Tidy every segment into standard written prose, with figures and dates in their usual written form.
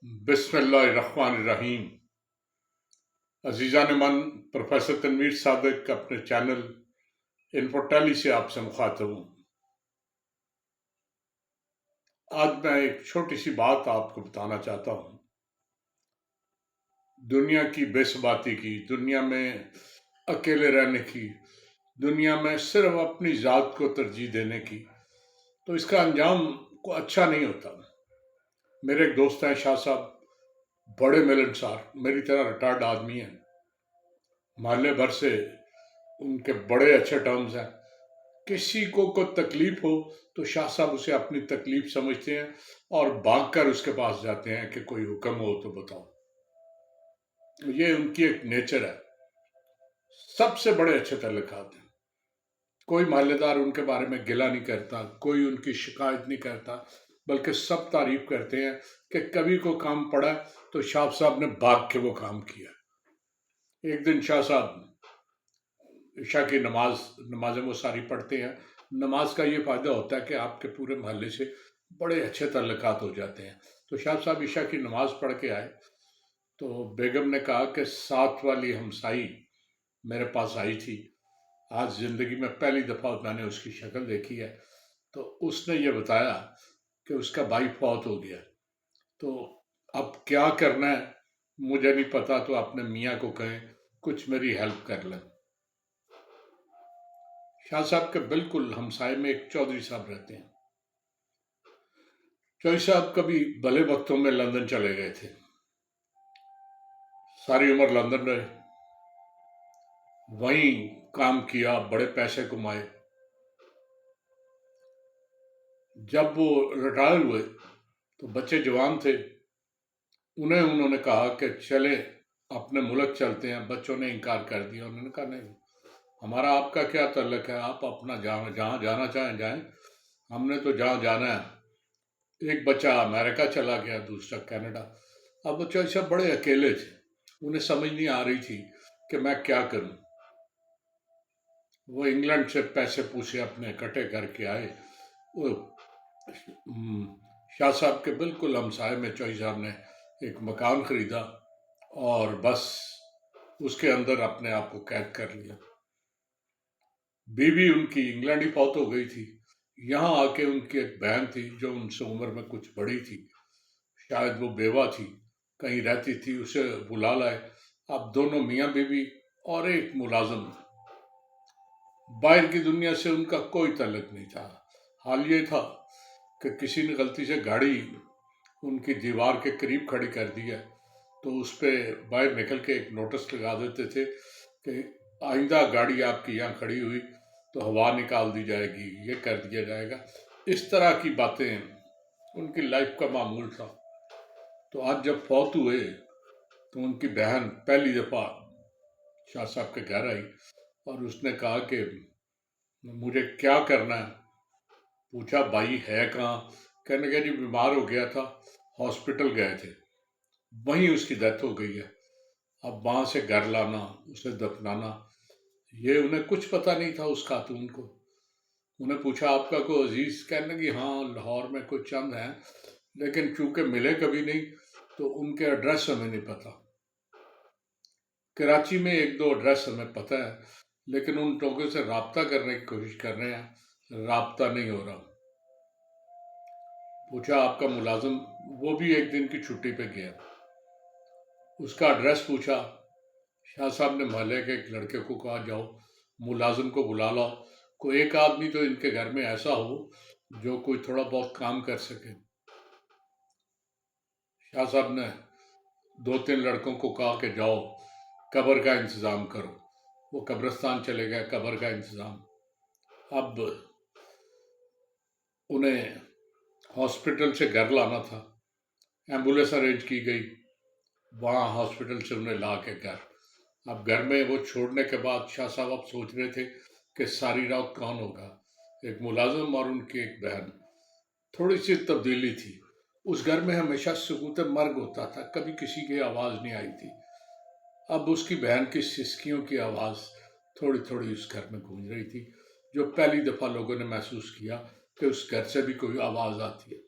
بسم اللہ الرحمن الرحیم۔ عزیزان من، پروفیسر تنویر صادق اپنے چینل انفوٹیلی سے آپ سے مخاطب ہوں۔ آج میں ایک چھوٹی سی بات آپ کو بتانا چاہتا ہوں، دنیا کی بے ثباتی کی، دنیا میں اکیلے رہنے کی، دنیا میں صرف اپنی ذات کو ترجیح دینے کی، تو اس کا انجام کو اچھا نہیں ہوتا۔ میرے ایک دوست ہیں شاہ صاحب، بڑے ملنسار، میری طرح ریٹائرڈ آدمی ہیں، محلے بھر سے ان کے بڑے اچھے ٹرمز ہیں۔ کسی کو کوئی تکلیف ہو تو شاہ صاحب اسے اپنی تکلیف سمجھتے ہیں اور بھاگ کر اس کے پاس جاتے ہیں کہ کوئی حکم ہو تو بتاؤ۔ یہ ان کی ایک نیچر ہے۔ سب سے بڑے اچھے تعلقات ہیں، کوئی محلے دار ان کے بارے میں گلہ نہیں کرتا، کوئی ان کی شکایت نہیں کرتا، بلکہ سب تعریف کرتے ہیں کہ کبھی کو کام پڑا تو شاہ صاحب نے بھاگ کے وہ کام کیا۔ ایک دن شاہ صاحب عشاء کی نماز مساری پڑھتے ہیں۔ نماز کا یہ فائدہ ہوتا ہے کہ آپ کے پورے محلے سے بڑے اچھے تعلقات ہو جاتے ہیں۔ تو شاہ صاحب عشاء کی نماز پڑھ کے آئے تو بیگم نے کہا کہ ساتھ والی ہمسائی میرے پاس آئی تھی، آج زندگی میں پہلی دفعہ میں نے اس کی شکل دیکھی ہے، تو اس نے یہ بتایا کہ اس کا بھائی فوت ہو گیا، تو اب کیا کرنا ہے مجھے نہیں پتا، تو اپنے میاں کو کہیں کچھ میری ہیلپ کر لیں۔ شاہ صاحب کے بالکل ہمسائے میں ایک چودھری صاحب رہتے ہیں۔ چودھری صاحب کبھی بھلے وقتوں میں لندن چلے گئے تھے، ساری عمر لندن رہے، وہیں کام کیا، بڑے پیسے کمائے۔ جب وہ ریٹائر ہوئے تو بچے جوان تھے، انہوں نے کہا کہ چلے اپنے ملک چلتے ہیں۔ بچوں نے انکار کر دیا، انہوں نے کہا نہیں، ہمارا آپ کا کیا تعلق ہے، آپ اپنا جہاں جانا چاہیں جائیں، ہم نے تو جہاں جانا ہے۔ ایک بچہ امریکہ چلا گیا، دوسرا کینیڈا۔ اب بچہ سب بڑے اکیلے تھے، انہیں سمجھ نہیں آ رہی تھی کہ میں کیا کروں۔ وہ انگلینڈ سے پیسے پوسے اپنے اکٹھے کر کے آئے۔ وہ شاہ صاحب کے بالکل ہمسائے میں چودھری صاحب نے ایک مکان خریدا اور بس اس کے اندر اپنے آپ کو قید کر لیا۔ بیوی ان کی انگلینڈ ہی فوت ہو گئی تھی، یہاں آ کے ان کی ایک بہن تھی جو ان سے عمر میں کچھ بڑی تھی، شاید وہ بیوہ تھی، کہیں رہتی تھی، اسے بلا لائے۔ اب دونوں میاں بیوی اور ایک ملازم، باہر کی دنیا سے ان کا کوئی تعلق نہیں تھا۔ حال یہ تھا کہ کسی نے غلطی سے گاڑی ان کی دیوار کے قریب کھڑی کر دی ہے، تو اس پہ باہر نکل کے ایک نوٹس لگا دیتے تھے کہ آئندہ گاڑی آپ کی یہاں کھڑی ہوئی تو ہوا نکال دی جائے گی، یہ کر دیا جائے گا۔ اس طرح کی باتیں ان کی لائف کا معمول تھا۔ تو آج جب فوت ہوئے تو ان کی بہن پہلی دفعہ شاہ صاحب کے گھر آئی اور اس نے کہا کہ مجھے کیا کرنا ہے۔ پوچھا بھائی ہے کہاں؟ کہنے کہ جی بیمار ہو گیا تھا، ہاسپٹل گئے تھے، وہیں اس کی ڈیتھ ہو گئی ہے، اب وہاں سے گھر لانا، اسے دفنانا، یہ انہیں کچھ پتہ نہیں تھا اس خاتون کو۔ انہیں پوچھا آپ کا کوئی عزیز؟ کہنے کہ ہاں لاہور میں کچھ چند ہیں، لیکن چونکہ ملے کبھی نہیں تو ان کے ایڈریس ہمیں نہیں پتہ۔ کراچی میں ایک دو ایڈریس ہمیں پتہ ہے، لیکن ان لوگوں سے رابطہ کرنے کی کوشش کر رہے ہیں، رابطہ نہیں ہو رہا۔ پوچھا آپ کا ملازم؟ وہ بھی ایک دن کی چھٹی پہ گیا، اس کا ایڈریس پوچھا۔ شاہ صاحب نے محلے کے ایک لڑکے کو کہا جاؤ ملازم کو بلا لاؤ، کوئی ایک آدمی تو ان کے گھر میں ایسا ہو جو کوئی تھوڑا بہت کام کر سکے۔ شاہ صاحب نے دو تین لڑکوں کو کہا کہ جاؤ قبر کا انتظام کرو۔ وہ قبرستان چلے گئے، قبر کا انتظام۔ اب انہیں ہاسپٹل سے گھر لانا تھا، ایمبولینس ارینج کی گئی، وہاں ہاسپٹل سے انہیں لا کے گھر۔ اب گھر میں وہ چھوڑنے کے بعد شاہ صاحب اب سوچ رہے تھے کہ ساری رات کون ہوگا، ایک ملازم اور ان کی ایک بہن۔ تھوڑی سی تبدیلی تھی، اس گھر میں ہمیشہ سکوت مرگ ہوتا تھا، کبھی کسی کی آواز نہیں آئی تھی۔ اب اس کی بہن کی سسکیوں کی آواز تھوڑی تھوڑی اس گھر میں گونج رہی تھی، جو پہلی دفعہ لوگوں نے محسوس کیا کہ اس گھر سے بھی کوئی آواز آتی ہے۔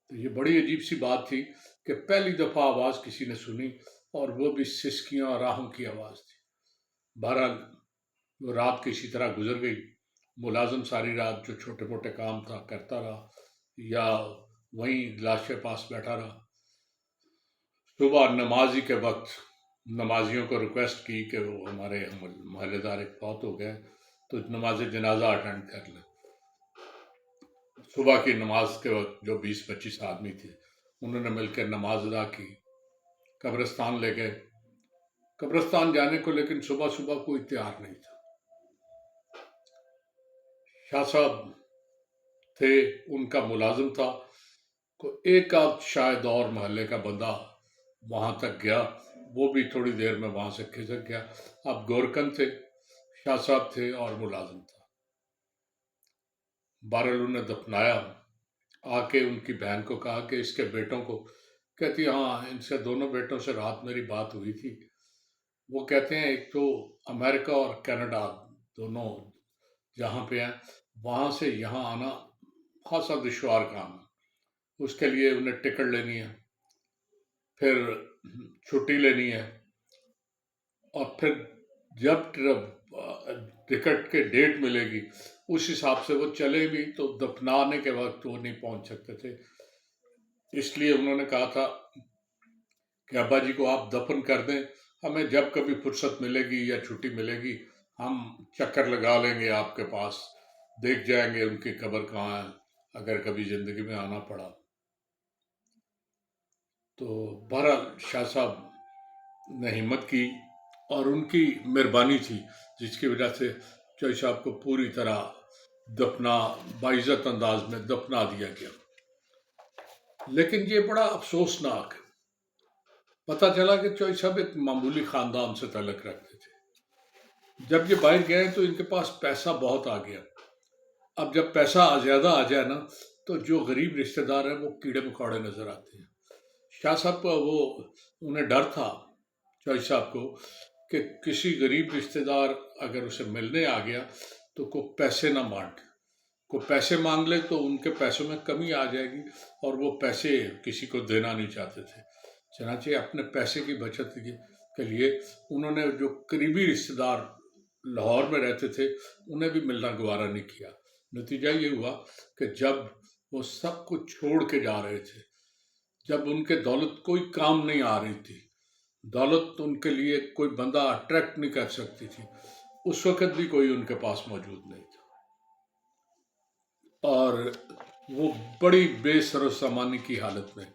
تو یہ بڑی عجیب سی بات تھی کہ پہلی دفعہ آواز کسی نے سنی اور وہ بھی سسکیوں اور راہوں کی آواز تھی۔ بہرحال وہ رات کسی طرح گزر گئی۔ ملازم ساری رات جو چھوٹے موٹے کام تھا کرتا رہا یا وہیں لاش کے پاس بیٹھا رہا۔ صبح نمازی کے وقت نمازیوں کو ریکویسٹ کی کہ وہ ہمارے محلے دار ایک فوت ہو گئے تو نماز جنازہ اٹینڈ کر لیں۔ صبح کی نماز کے وقت جو 20-25 آدمی تھے انہوں نے مل کر نماز ادا کی، قبرستان لے گئے۔ قبرستان جانے کو لیکن صبح صبح کوئی تیار نہیں تھا۔ شاہ صاحب تھے، ان کا ملازم تھا، ایک آدھ شاید اور محلے کا بندہ وہاں تک گیا، وہ بھی تھوڑی دیر میں وہاں سے کھسک گیا۔ اب گورکن تھے، شاہ صاحب تھے اور ملازم تھا۔ بہرحال انہیں دفنایا۔ آ کے ان کی بہن کو کہا کہ اس کے بیٹوں کو، کہتی ہاں ان سے دونوں بیٹوں سے رات میری بات ہوئی تھی، وہ کہتے ہیں ایک تو امریکہ اور کینیڈا دونوں جہاں پہ ہیں وہاں سے یہاں آنا خاصا دشوار کام ہے، اس کے لیے انہیں ٹکٹ لینی ہے، پھر چھٹی لینی ہے، اور پھر جب ٹکٹ کے ڈیٹ ملے گی اس حساب سے وہ چلے بھی تو دفنانے کے وقت وہ نہیں پہنچ سکتے تھے۔ اس لیے انہوں نے کہا تھا کہ ابا جی کو آپ دفن کر دیں، ہمیں جب کبھی فرصت ملے گی یا چھٹی ملے گی ہم چکر لگا لیں گے آپ کے پاس، دیکھ جائیں گے ان کی قبر کہاں ہے اگر کبھی زندگی میں آنا پڑا۔ تو بہرحال شاہ صاحب نے ہمت کی اور ان کی مہربانی تھی جس کی وجہ سے چوئی صاحب کو پوری طرح باعزت انداز میں دفنا دیا گیا۔ لیکن یہ بڑا افسوسناک ہے، پتہ چلا کہ چوئی صاحب ایک معمولی خاندان سے تعلق رکھتے تھے۔ جب یہ باہر گئے تو ان کے پاس پیسہ بہت آ گیا۔ اب جب پیسہ زیادہ آ جائے نا تو جو غریب رشتہ دار ہیں وہ کیڑے مکوڑے نظر آتے ہیں۔ شاہ صاحب کو انہیں ڈر تھا چوئی صاحب کو کہ کسی غریب رشتہ دار اگر اسے ملنے آ گیا تو کوئی پیسے نہ کوئی پیسے مانگ لے تو ان کے پیسوں میں کمی آ جائے گی اور وہ پیسے کسی کو دینا نہیں چاہتے تھے۔ چنانچہ اپنے پیسے کی بچت کے لیے انہوں نے جو قریبی رشتہ دار لاہور میں رہتے تھے انہیں بھی ملنا گوارا نہیں کیا۔ نتیجہ یہ ہوا کہ جب وہ سب کچھ چھوڑ کے جا رہے تھے، جب ان کے دولت کوئی کام نہیں آ رہی تھی، دولت ان کے لیے کوئی بندہ اٹریکٹ نہیں کر سکتی تھی، اس وقت بھی کوئی ان کے پاس موجود نہیں تھا اور وہ بڑی بے سر و سامانی کی حالت میں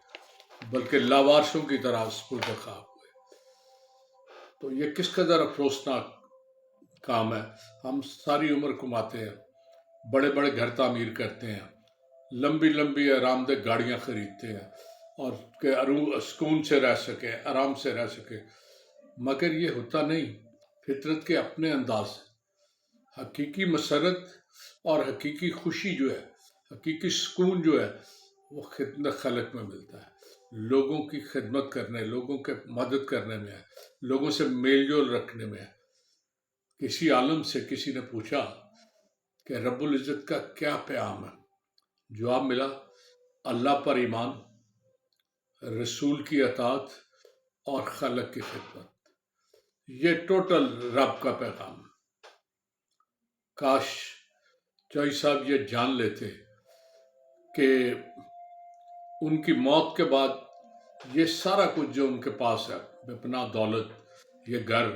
بلکہ لاوارثوں کی طرح سپرد خاک ہوئے۔ تو یہ کس قدر افسوسناک کام ہے۔ ہم ساری عمر کماتے ہیں، بڑے بڑے گھر تعمیر کرتے ہیں، لمبی لمبی آرام دہ گاڑیاں خریدتے ہیں اور کہ سکون سے رہ سکے، آرام سے رہ سکے، مگر یہ ہوتا نہیں۔ فطرت کے اپنے انداز سے حقیقی مسرت اور حقیقی خوشی جو ہے، حقیقی سکون جو ہے وہ خدمت خلق میں ملتا ہے، لوگوں کی خدمت کرنے، لوگوں کے مدد کرنے میں ہے، لوگوں سے میل جول رکھنے میں ہے۔ کسی عالم سے کسی نے پوچھا کہ رب العزت کا کیا پیغام ہے؟ جواب ملا، اللہ پر ایمان، رسول کی اطاعت اور خلق کی خدمت۔ یہ ٹوٹل رب کا پیغام ہے۔ کاش چوئی صاحب یہ جان لیتے کہ ان کی موت کے بعد یہ سارا کچھ جو ان کے پاس ہے، بے پناہ دولت، یہ گھر،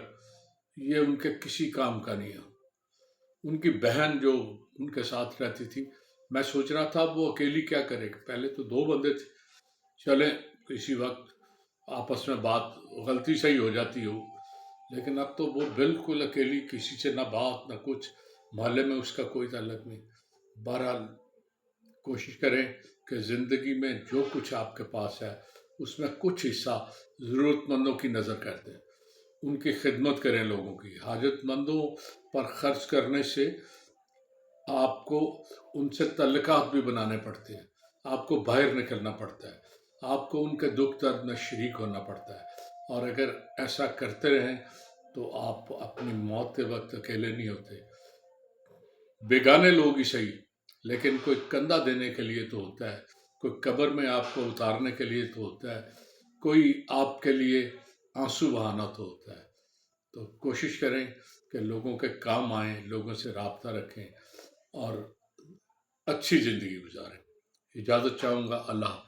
یہ ان کے کسی کام کا نہیں ہے۔ ان کی بہن جو ان کے ساتھ رہتی تھی، میں سوچ رہا تھا وہ اکیلی کیا کرے گی، پہلے تو 2 بندے تھے، چلیں کسی وقت آپس میں بات غلطی سے ہی ہو جاتی ہو، لیکن اب تو وہ بالکل اکیلی، کسی سے نہ بات نہ کچھ، محلے میں اس کا کوئی تعلق نہیں۔ بہرحال کوشش کریں کہ زندگی میں جو کچھ آپ کے پاس ہے اس میں کچھ حصہ ضرورت مندوں کی نظر کر دیں، ان کی خدمت کریں، لوگوں کی حاجت مندوں پر خرچ کرنے سے آپ کو ان سے تعلقات بھی بنانے پڑتے ہیں، آپ کو باہر نکلنا پڑتا ہے، آپ کو ان کے دکھ درد میں شریک ہونا پڑتا ہے، اور اگر ایسا کرتے رہیں تو آپ اپنی موت کے وقت اکیلے نہیں ہوتے۔ بیگانے لوگ ہی صحیح لیکن کوئی کندھا دینے کے لیے تو ہوتا ہے کوئی قبر میں آپ کو اتارنے کے لیے تو ہوتا ہے، کوئی آپ کے لیے آنسو بہانا تو ہوتا ہے۔ تو کوشش کریں کہ لوگوں کے کام آئیں، لوگوں سے رابطہ رکھیں اور اچھی زندگی گزاریں۔ اجازت چاہوں گا، اللہ حافظ۔